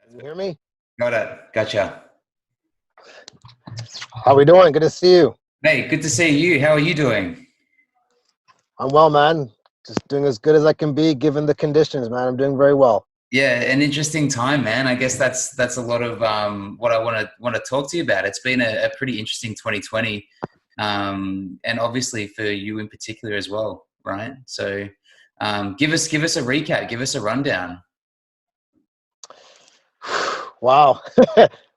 Can you hear me? Got it. Gotcha. How we doing? Good to see you. Hey, good to see you. How are you doing? I'm well, man. Just doing as good as I can be given the conditions, man. I'm doing very well. Yeah, an interesting time, man. I guess that's a lot of what I want to talk to you about. It's been a pretty interesting 2020, and obviously for you in particular as well, right? So, give us a recap, give us a rundown. Wow.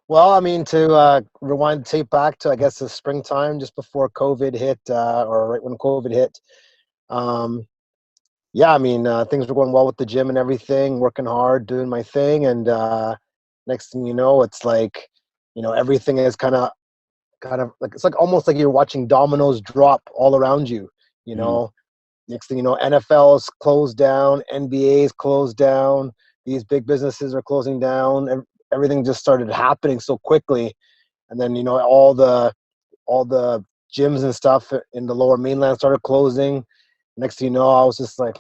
Well, I mean, to rewind the tape back to, I guess, the springtime just before COVID hit, or right when COVID hit. Um, yeah, I mean, things were going well with the gym and everything, working hard, doing my thing. And next thing you know, it's like, everything is kind of like, it's like almost like you're watching dominoes drop all around you, you Mm, know. Next thing you know, NFL's closed down, NBA's closed down, these big businesses are closing down. Everything just started happening so quickly. And then, all the gyms and stuff in the lower mainland started closing. Next thing you know, I was just like,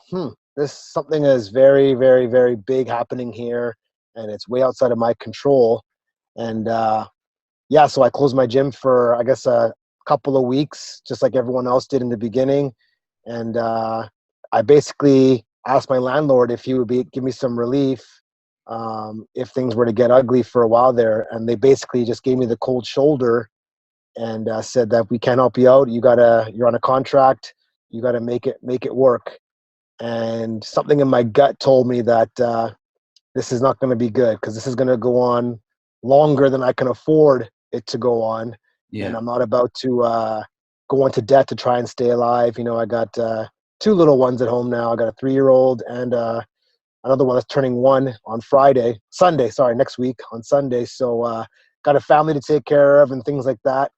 this something is very, very, very big happening here, and it's way outside of my control. And yeah, so I closed my gym for, I guess, a couple of weeks, just like everyone else did in the beginning. And I basically asked my landlord if he would give me some relief if things were to get ugly for a while there. And they basically just gave me the cold shoulder and said that we can't help you out. You're on a contract. You gotta make it work. And something in my gut told me that this is not going to be good because this is going to go on longer than I can afford it to go on. And yeah. I'm not about to go into debt to try and stay alive. I got two little ones at home now. I got a 3-year-old and another one that's turning 1 on Sunday, sorry, next week on Sunday. So got a family to take care of and things like that.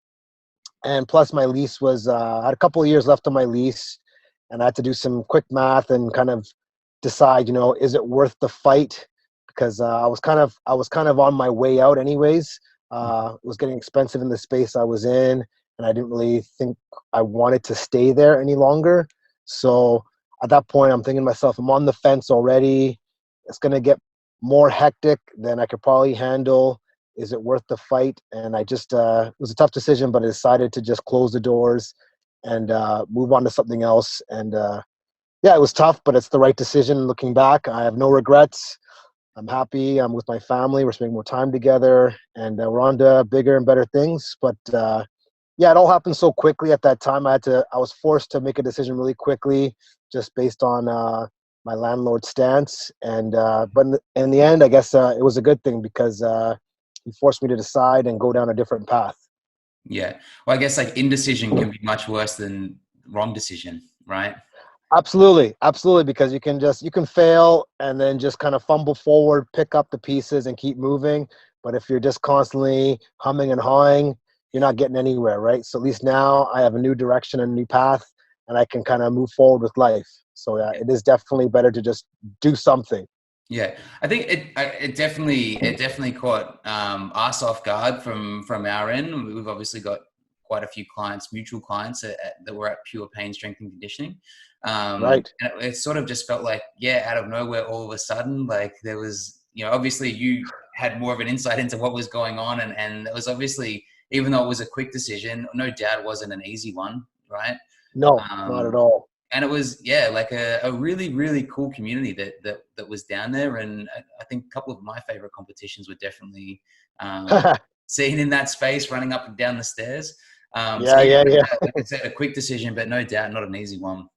And plus my lease I had a couple of years left on my lease, and I had to do some quick math and kind of decide, is it worth the fight? Because I was kind of on my way out anyways. It was getting expensive in the space I was in, and I didn't really think I wanted to stay there any longer. So at that point, I'm thinking to myself, I'm on the fence already. It's going to get more hectic than I could probably handle. Is it worth the fight? And I just, it was a tough decision, but I decided to just close the doors and move on to something else. And yeah, it was tough, but it's the right decision. Looking back, I have no regrets. I'm happy. I'm with my family. We're spending more time together, and we're on to bigger and better things. But yeah, it all happened so quickly at that time. I was forced to make a decision really quickly, just based on my landlord's stance. And but in the end, I guess it was a good thing because he forced me to decide and go down a different path. Yeah. Well, I guess like indecision can be much worse than wrong decision, right? Absolutely, absolutely, because you can fail and then just kind of fumble forward, pick up the pieces, and keep moving. But if you're just constantly humming and hawing, you're not getting anywhere, right? So at least now I have a new direction, a new path, and I can kind of move forward with life. So yeah, it is definitely better to just do something. Yeah, I think it definitely caught us off guard from our end. We've obviously got quite a few clients, mutual clients that were at Pure Payne Strength and Conditioning, Right. and it sort of just felt like, yeah, out of nowhere, all of a sudden, like there was, obviously you had more of an insight into what was going on, and it was obviously, even though it was a quick decision, no doubt it wasn't an easy one, right? No, not at Um, all. and it was, yeah, like a really really cool community that was down there. And I think a couple of my favorite competitions were definitely um, seen in that space, running up and down the stairs. So Yeah, yeah, yeah, yeah. like I said, a quick decision, but no doubt not an easy one.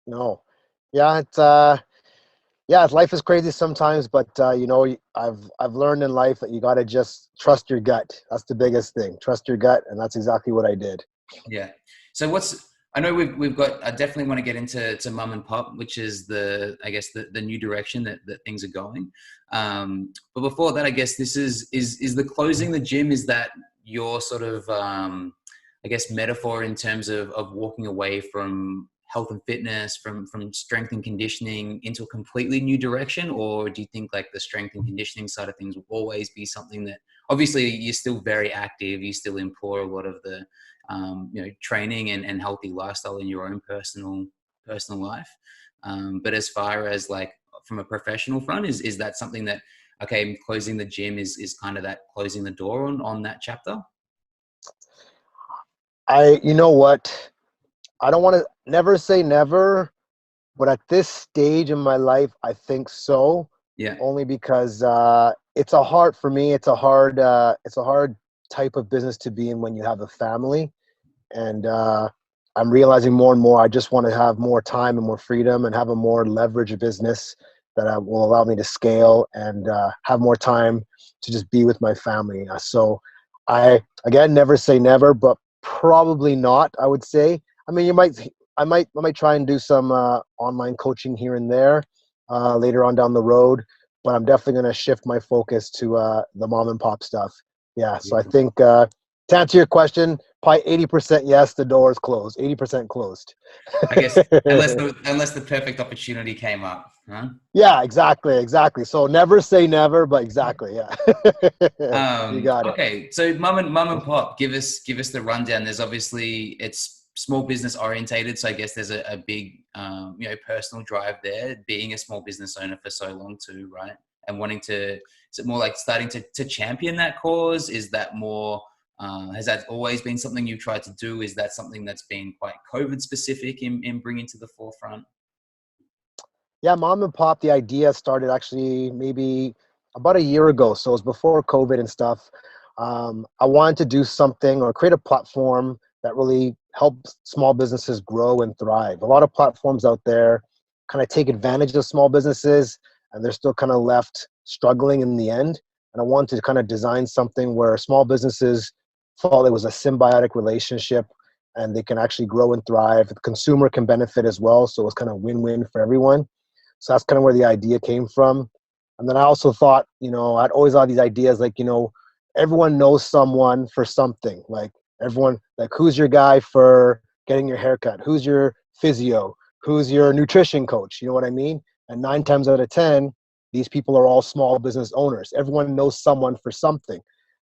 No. Yeah, life is crazy sometimes, but I've learned in life that you got to just trust your gut. That's the biggest thing. Trust your gut, and that's exactly what I did. Yeah. So I know we've got, I definitely want to get into mum and pop, which is I guess the new direction that things are going. But before that, I guess this is the closing the gym. Is that your sort of, I guess, metaphor in terms of walking away from health and fitness, from strength and conditioning into a completely new direction? Or do you think like the strength and conditioning side of things will always be something that, obviously you're still very active, you still employ a lot of the training and healthy lifestyle in your own personal life. But as far as like from a professional front, is that something that okay, closing the gym is kind of that closing the door on that chapter? You know what? I don't want to never say never, but at this stage in my life, I think so. Yeah. Only because for me, it's a hard type of business to be in when you have a family. And I'm realizing more and more, I just want to have more time and more freedom and have a more leveraged business that will allow me to scale and have more time to just be with my family. So again, never say never, but probably not, I would say. I mean, I might try and do some online coaching here and there later on down the road, but I'm definitely going to shift my focus to the mom and pop stuff. Yeah. So I think to answer your question, probably 80% yes, the door is closed. 80% closed. I guess unless the perfect opportunity came up, huh? Yeah, exactly. So never say never, but exactly, yeah. You got it. Okay, so mum and pop, give us the rundown. There's obviously, it's small business orientated, so I guess there's a big personal drive there, being a small business owner for so long too, right? And wanting to, is it more like starting to champion that cause? Is that more has that always been something you've tried to do? Is that something that's been quite COVID specific in bringing to the forefront? Yeah, mom and pop, the idea started actually maybe about a year ago. So it was before COVID and stuff. I wanted to do something or create a platform that really helps small businesses grow and thrive. A lot of platforms out there kind of take advantage of small businesses and they're still kind of left struggling in the end. And I wanted to kind of design something where small businesses felt it was a symbiotic relationship and they can actually grow and thrive. The consumer can benefit as well. So it's kind of win-win for everyone. So that's kind of where the idea came from. And then I also thought, I'd always had these ideas like, everyone knows someone for something. Like everyone, like who's your guy for getting your haircut? Who's your physio? Who's your nutrition coach? You know what I mean? And 9 times out of 10, these people are all small business owners. Everyone knows someone for something.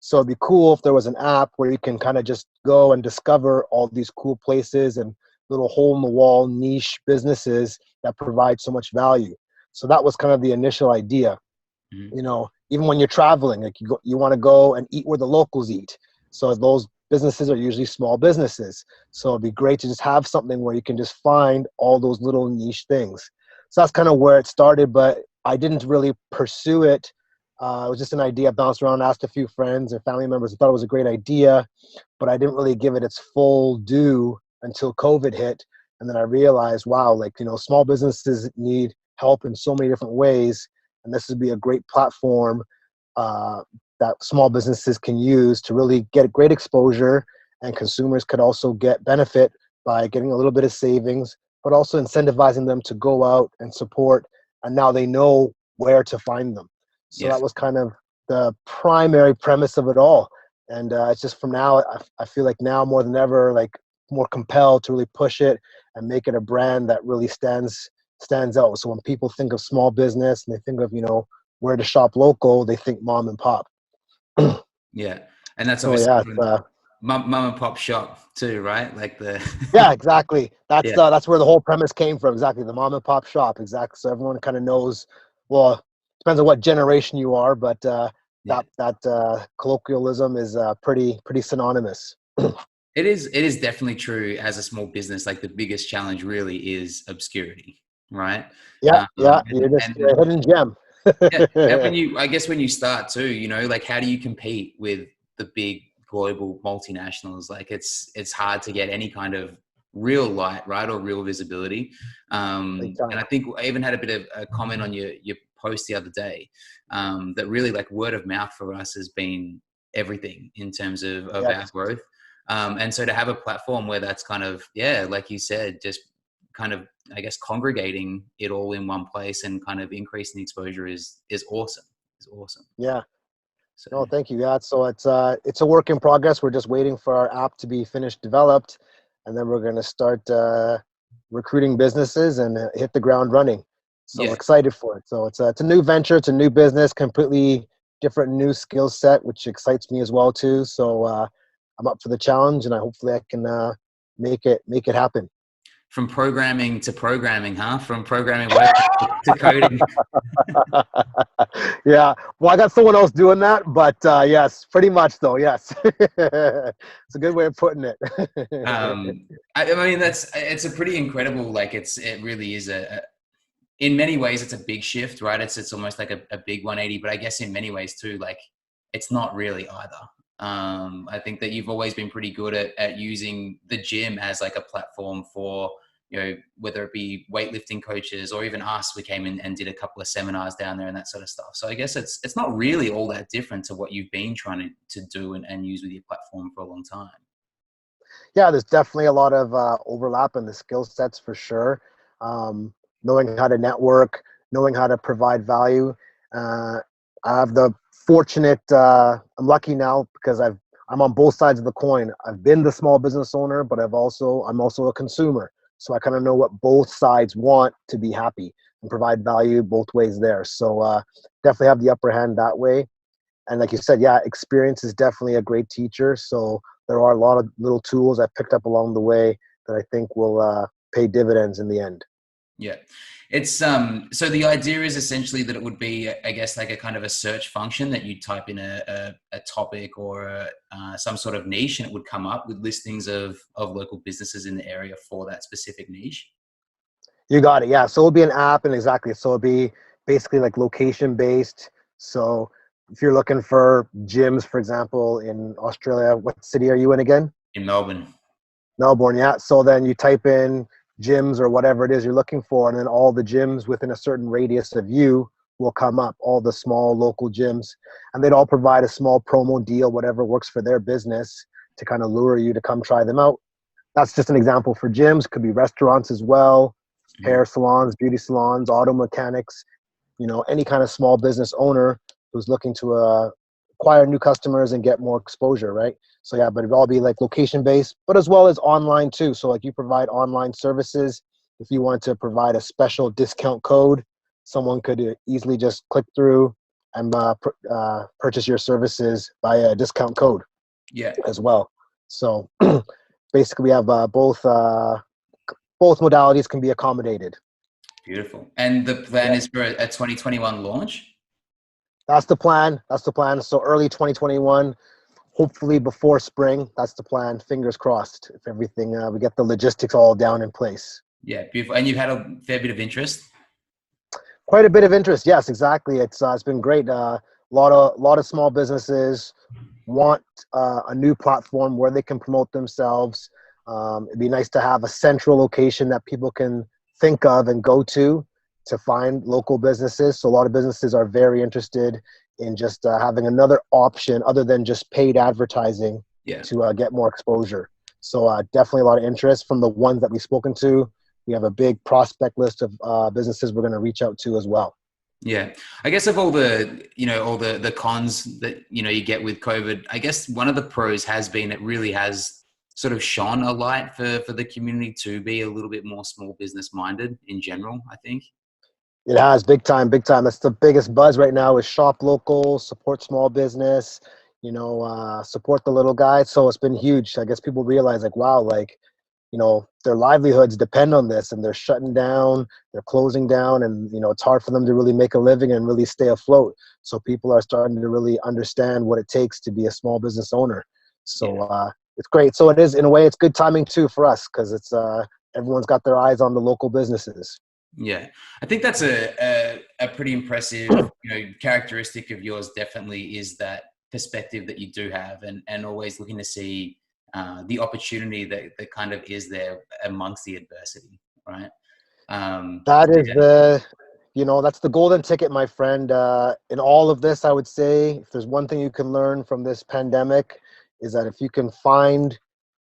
So it'd be cool if there was an app where you can kind of just go and discover all these cool places and little hole in the wall niche businesses that provide so much value. So that was kind of the initial idea. Mm-hmm. Even when you're traveling, like you want to go and eat where the locals eat. So those businesses are usually small businesses. So it'd be great to just have something where you can just find all those little niche things. So that's kind of where it started, but I didn't really pursue it. It was just an idea. I bounced around, asked a few friends and family members who thought it was a great idea, but I didn't really give it its full due until COVID hit. And then I realized, wow, small businesses need help in so many different ways. And this would be a great platform that small businesses can use to really get great exposure, and consumers could also get benefit by getting a little bit of savings, but also incentivizing them to go out and support. And now they know where to find them. So Yes. that was kind of the primary premise of it all. And it's just from now, I feel like now more than ever, more compelled to really push it and make it a brand that really stands out. So when people think of small business and they think of, where to shop local, they think mom and pop. Yeah. And that's So obviously yeah, mum and pop shop too, right? Like yeah, exactly. That's yeah. that's where the whole premise came from. Exactly. The mom and pop shop. Exactly. So everyone kind of knows, well, depends on what generation you are, but Yeah. that colloquialism is pretty synonymous. It is definitely true. As a small business, like the biggest challenge really is obscurity, right? Yeah, you're just And a hidden gem. yeah, and I guess when you start too, like how do you compete with the big global multinationals? Like it's hard to get any kind of real light, right, or real visibility. And I think I even had a bit of a comment on your post the other day that really, like, word of mouth for us has been everything in terms of our growth. And so to have a platform where that's kind of, yeah, like you said, just kind of, I guess, congregating it all in one place and kind of increasing the exposure is awesome. It's awesome. Yeah. So No, thank you. Yeah. So it's a work in progress. We're just waiting for our app to be finished developed, and then we're going to start recruiting businesses and hit the ground running. So yeah, I'm excited for it. So it's a new venture. It's a new business, completely different new skill set, which excites me as well too. So I'm up for the challenge, and hopefully I can make it happen. from programming to programming, huh? From programming work to coding. Yeah. Well, I got someone else doing that, but yes, pretty much though. Yes. It's a good way of putting it. I mean, it's a pretty incredible, like it really is in many ways, it's a big shift, right? It's almost like a big 180, but I guess in many ways too, like it's not really either. I think that you've always been pretty good at using the gym as like a platform for, you know, whether it be weightlifting coaches or even us, we came in and did a couple of seminars down there and that sort of stuff. So I guess it's not really all that different to what you've been trying to do and use with your platform for a long time. Yeah, there's definitely a lot of overlap in the skill sets for sure. Knowing how to network, knowing how to provide value. I have the fortunate, I'm lucky now because I'm on both sides of the coin. I've been the small business owner, but I'm also a consumer. So I kind of know what both sides want to be happy and provide value both ways there. So definitely have the upper hand that way. And like you said, yeah, experience is definitely a great teacher. So there are a lot of little tools I picked up along the way that I think will pay dividends in the end. Yeah. It's so the idea is essentially that it would be, I guess, like a kind of a search function that you type in a topic or some sort of niche, and it would come up with listings of local businesses in the area for that specific niche. You got it. Yeah. So it'll be an app, and exactly. So it'll be basically like location based. So if you're looking for gyms, for example, in Australia, what city are you in again? In Melbourne. Melbourne. Yeah. So then you type in gyms or whatever it is you're looking for, and then all the gyms within a certain radius of you will come up, all the small local gyms, and they'd all provide a small promo deal, whatever works for their business, to kind of lure you to come try them out. That's just an example for gyms. Could be restaurants as well, hair salons, beauty salons, auto mechanics, you know, any kind of small business owner who's looking to acquire new customers and get more exposure, right? So yeah, but it'd all be like location based, but as well as online too. So like you provide online services. If you want to provide a special discount code, someone could easily just click through and purchase your services by a discount code. Yeah. As well. So basically we have both modalities can be accommodated. Beautiful. And the plan is for a 2021 launch? That's the plan. That's the plan. So early 2021, hopefully before spring. That's the plan. Fingers crossed. If everything, we get the logistics all down in place. Yeah, beautiful. And you've had a fair bit of interest? Quite a bit of interest. Yes, exactly. It's been great. Lot of small businesses want a new platform where they can promote themselves. It'd be nice to have a central location that people can think of and go to find local businesses. So a lot of businesses are very interested in just having another option other than just paid advertising to get more exposure. So definitely a lot of interest from the ones that we've spoken to. We have a big prospect list of businesses we're going to reach out to as well. Yeah. I guess of all the, you know, all the cons that, you know, you get with COVID, I guess one of the pros has been it really has sort of shone a light for the community to be a little bit more small business minded in general, I think. It has, big time, big time. That's the biggest buzz right now is shop local, support small business, you know, support the little guy. So it's been huge. I guess people realize like, wow, like, you know, their livelihoods depend on this and they're shutting down, they're closing down, and, you know, it's hard for them to really make a living and really stay afloat. So people are starting to really understand what it takes to be a small business owner. So it's great. So it is, in a way, it's good timing too for us because it's everyone's got their eyes on the local businesses. Yeah, I think that's a pretty impressive, you know, characteristic of yours. Definitely is that perspective that you do have, and always looking to see the opportunity that kind of is there amongst the adversity, right? That is you know, that's the golden ticket, my friend. In all of this, I would say if there's one thing you can learn from this pandemic is that if you can find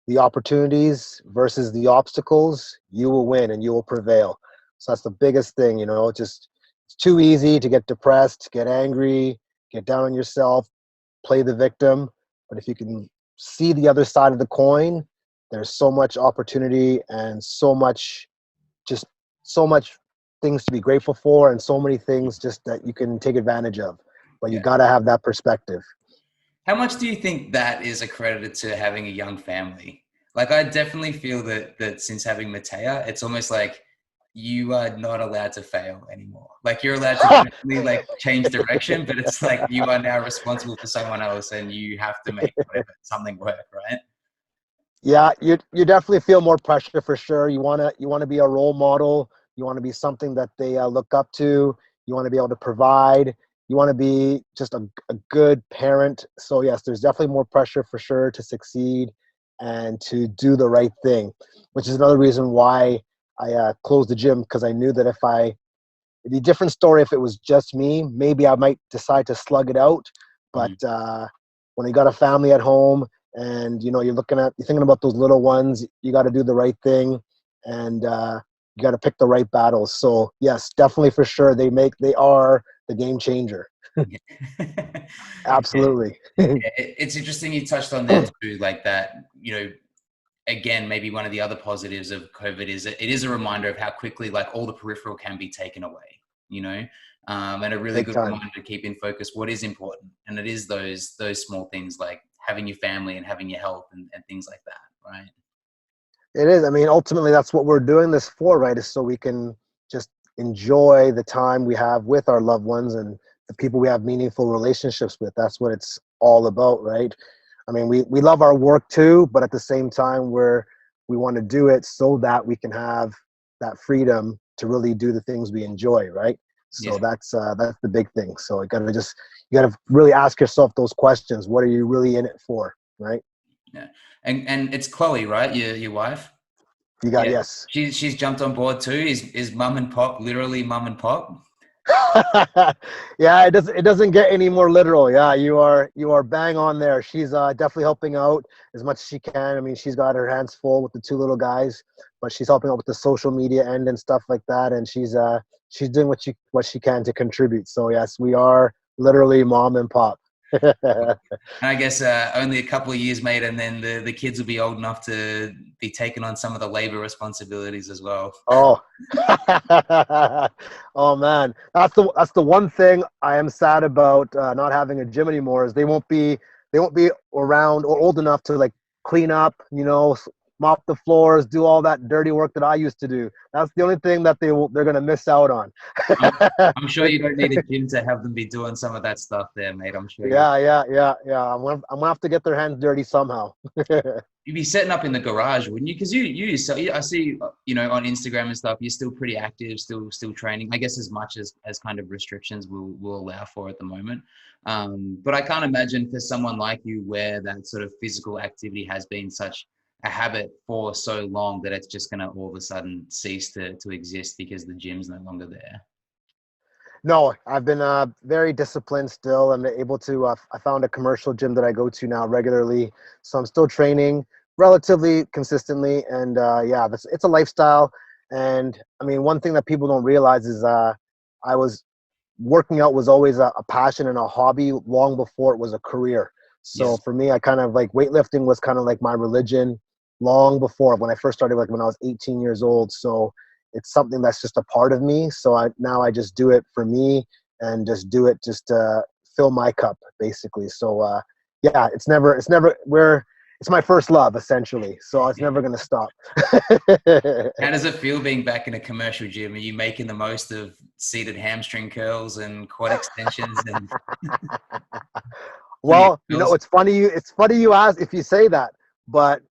the opportunities versus the obstacles, you will win and you will prevail. So that's the biggest thing, you know, it's too easy to get depressed, get angry, get down on yourself, play the victim. But if you can see the other side of the coin, there's so much opportunity and so much things to be grateful for and so many things just that you can take advantage of. But you got to have that perspective. How much do you think that is accredited to having a young family? Like I definitely feel that since having Matea, it's almost like you are not allowed to fail anymore. Like you're allowed to definitely like change direction, but it's like you are now responsible for someone else and you have to make something work, right? Yeah, you definitely feel more pressure for sure. You wanna be a role model. You want to be something that they look up to. You want to be able to provide. You want to be just a good parent. So yes, there's definitely more pressure for sure to succeed and to do the right thing, which is another reason why I closed the gym, because I knew that it'd be a different story if it was just me. Maybe I might decide to slug it out, but Mhm. when you got a family at home and you're thinking about those little ones, you got to do the right thing, and you got to pick the right battles. So yes, definitely for sure, they are the game changer. Yeah. Absolutely. It's interesting you touched on there too, like that, again, maybe one of the other positives of COVID is that it is a reminder of how quickly like all the peripheral can be taken away, you know, and a really Big good time. reminder to keep in focus what is important. And it is those small things like having your family and having your health and things like that, right? It is. I mean, ultimately, that's what we're doing this for, right? Is so we can just enjoy the time we have with our loved ones and the people we have meaningful relationships with. That's what it's all about, right? I mean, we love our work too, but at the same time, we want to do it so that we can have that freedom to really do the things we enjoy, right? Yeah. So that's the big thing. So you gotta really ask yourself those questions. What are you really in it for, right? Yeah. And it's Chloe, right? Your wife? You got Yeah. yes. She's jumped on board too. Is mum and pop literally mum and pop? Yeah, it doesn't get any more literal. Yeah, you are bang on there. She's definitely helping out as much as she can. I mean, she's got her hands full with the two little guys, but she's helping out with the social media end and stuff like that, and she's doing what she can to contribute. So yes, we are literally mom and pop. And I guess only a couple of years, mate, and then the kids will be old enough to be taking on some of the labor responsibilities as well. Oh, oh man, that's the one thing I am sad about not having a gym anymore is they won't be around or old enough to like clean up, mop the floors, do all that dirty work that I used to do. That's the only thing that they're gonna miss out on. I'm, I'm sure you don't need a gym to have them be doing some of that stuff there, mate. I'm sure you. Yeah, yeah, yeah, yeah. I'm gonna have to get their hands dirty somehow. You'd be setting up in the garage, wouldn't you? Because I see, on Instagram and stuff, you're still pretty active, still training. I guess as much as kind of restrictions will allow for at the moment. But I can't imagine for someone like you where that sort of physical activity has been such a habit for so long that it's just going to all of a sudden cease to exist because the gym's no longer there. No, I've been very disciplined still. I'm able to, I found a commercial gym that I go to now regularly. So I'm still training relatively consistently. And yeah, it's a lifestyle. And I mean, one thing that people don't realize is I was working out was always a passion and a hobby long before it was a career. So Yeah. for me, I kind of like weightlifting was kind of like my religion long before when I first started, like when I was 18 years old. So it's something that's just a part of me. So now I just do it for me and just do it just to fill my cup basically. So yeah, it's my first love essentially. So it's never going to stop. How does it feel being back in a commercial gym? Are you making the most of seated hamstring curls and quad extensions and plenty of Well, curls? it's funny you ask if you say that, but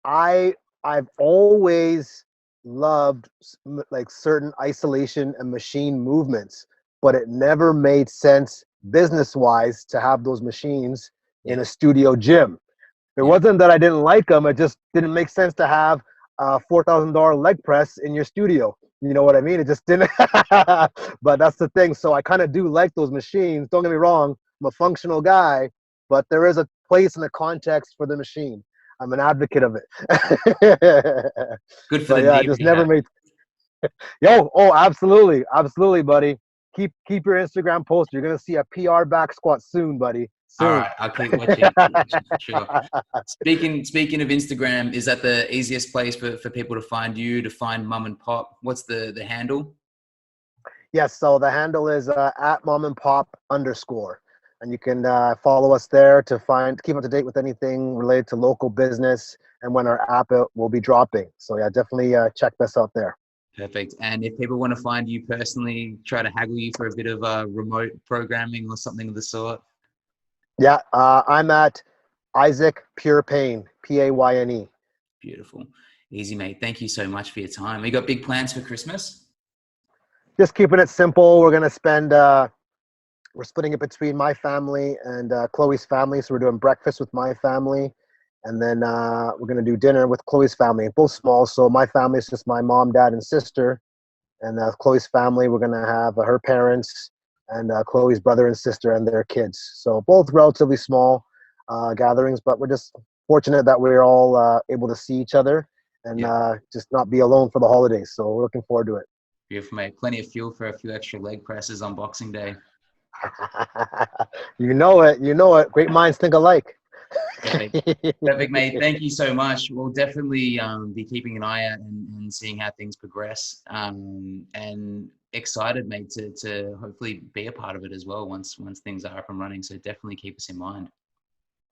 I I've always loved like certain isolation and machine movements, but it never made sense business wise to have those machines in Yeah, a studio gym. It yeah. wasn't that I didn't like them; it just didn't make sense to have a $4,000 leg press in your studio. You know what I mean? It just didn't. But that's the thing. So I kind of do like those machines. Don't get me wrong. I'm a functional guy, but there is a place and a context for the machine. I'm an advocate of it. Good for the But yeah, it knee just never rehab. made. Oh, absolutely, absolutely, buddy. Keep your Instagram post. You're gonna see a PR back squat soon, buddy. All Soon. right, I'll keep watching for sure. Speaking of Instagram, is that the easiest place for people to find you, to find mum and pop? What's the handle? Yes. So the handle is at mom and pop underscore. and you can follow us there to keep up to date with anything related to local business and when our app will be dropping. So yeah, definitely check us out there. Perfect. And if people want to find you personally, try to haggle you for a bit of remote programming or something of the sort. Yeah, I'm at Isaac Pure Payne, Payne. Beautiful. Easy, mate. Thank you so much for your time. You got big plans for Christmas? Just keeping it simple. We're gonna spend. We're splitting it between my family and Chloe's family. So we're doing breakfast with my family, and then we're gonna do dinner with Chloe's family. Both small. So my family is just my mom, dad, and sister, and Chloe's family, we're gonna have her parents and Chloe's brother and sister and their kids. So both relatively small gatherings, but we're just fortunate that we're all able to see each other and Yeah. just not be alone for the holidays. So we're looking forward to it. Beautiful, mate. Plenty of fuel for a few extra leg presses on Boxing Day. You know it. You know it. Great minds think alike. Perfect. Perfect, mate. Thank you so much. We'll definitely be keeping an eye out and seeing how things progress. And excited, mate, to hopefully be a part of it as well once things are up and running. So definitely keep us in mind.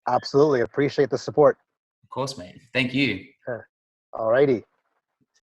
Absolutely. Appreciate the support. Of course, mate. Thank you. All righty.